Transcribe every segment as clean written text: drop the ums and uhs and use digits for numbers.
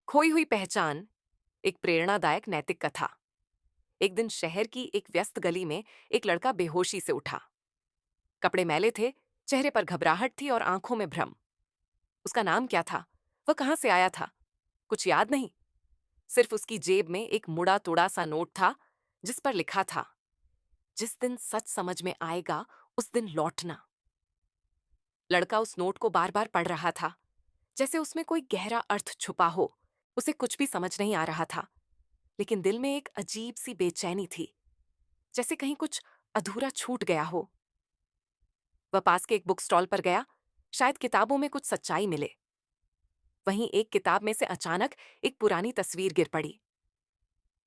खोई हुई पहचान। एक प्रेरणादायक नैतिक कथा। एक दिन शहर की एक व्यस्त गली में एक लड़का बेहोशी से उठा। कपड़े मैले थे, चेहरे पर घबराहट थी और आंखों में भ्रम। उसका नाम क्या था? वह कहां से आया था? कुछ याद नहीं। सिर्फ उसकी जेब में एक मुड़ा तुड़ा सा नोट था, जिस पर लिखा था, जिस दिन सच समझ में आएगा उस दिन लौटना। लड़का उस नोट को बार बार पढ़ रहा था, जैसे उसमें कोई गहरा अर्थ छुपा हो। उसे कुछ भी समझ नहीं आ रहा था, लेकिन दिल में एक अजीब सी बेचैनी थी, जैसे कहीं कुछ अधूरा छूट गया हो। वह पास के एक बुक स्टॉल पर गया, शायद किताबों में कुछ सच्चाई मिले। वहीं एक किताब में से अचानक एक पुरानी तस्वीर गिर पड़ी।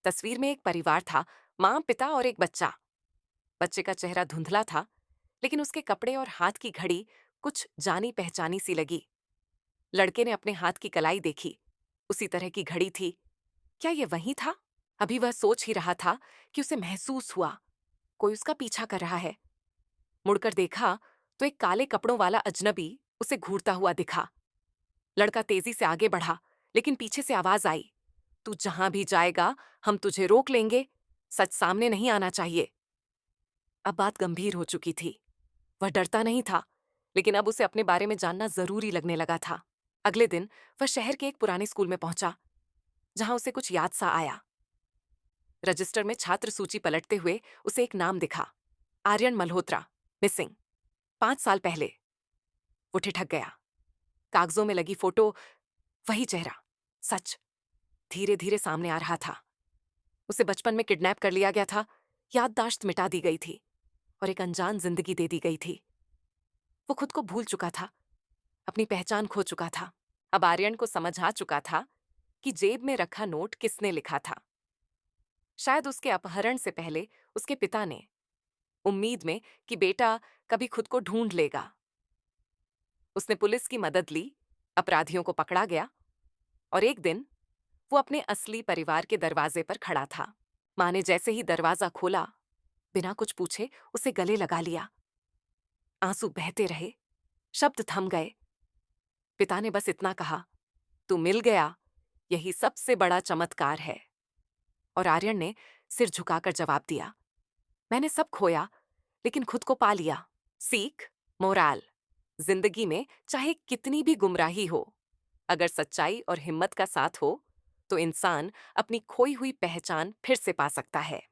तस्वीर में एक परिवार था, माँ, पिता और एक बच्चा। बच्चे का चेहरा धुंधला था, लेकिन उसके कपड़े और हाथ की घड़ी कुछ जानी पहचानी सी लगी। लड़के ने अपने हाथ की कलाई देखी, उसी तरह की घड़ी थी। क्या ये वही था? अभी वह सोच ही रहा था कि उसे महसूस हुआ कोई उसका पीछा कर रहा है। मुड़कर देखा तो एक काले कपड़ों वाला अजनबी उसे घूरता हुआ दिखा। लड़का तेजी से आगे बढ़ा, लेकिन पीछे से आवाज आई, तू जहां भी जाएगा हम तुझे रोक लेंगे। सच सामने नहीं आना चाहिए। अब बात गंभीर हो चुकी थी। वह डरता नहीं था, लेकिन अब उसे अपने बारे में जानना जरूरी लगने लगा था। अगले दिन वह शहर के एक पुराने स्कूल में पहुंचा, जहां उसे कुछ याद सा आया। रजिस्टर में छात्र सूची पलटते हुए उसे एक नाम दिखा, आर्यन मल्होत्रा, मिसिंग, 5 साल पहले। वो ठिठक गया। कागजों में लगी फोटो, वही चेहरा, सच, धीरे धीरे सामने आ रहा था। उसे बचपन में किडनैप कर लिया गया था, याददाश्त मिटा दी गई थी और एक अनजान जिंदगी दे दी गई थी। वो खुद को भूल चुका था, अपनी पहचान खो चुका था। अब आर्यन को समझ आ चुका था कि जेब में रखा नोट किसने लिखा था। शायद उसके अपहरण से पहले उसके पिता ने, उम्मीद में कि बेटा कभी खुद को ढूंढ लेगा। उसने पुलिस की मदद ली, अपराधियों को पकड़ा गया, और एक दिन वो अपने असली परिवार के दरवाजे पर खड़ा था। माँ ने जैसे ही दरवाजा खोला, बिना कुछ पूछे उसे गले लगा लिया। आंसू बहते रहे, शब्द थम गए। पिता ने बस इतना कहा, तू मिल गया, यही सबसे बड़ा चमत्कार है। और आर्यन ने सिर झुकाकर जवाब दिया, मैंने सब खोया, लेकिन खुद को पा लिया। सीख, मोराल, जिंदगी में चाहे कितनी भी गुमराही हो, अगर सच्चाई और हिम्मत का साथ हो, तो इंसान अपनी खोई हुई पहचान फिर से पा सकता है।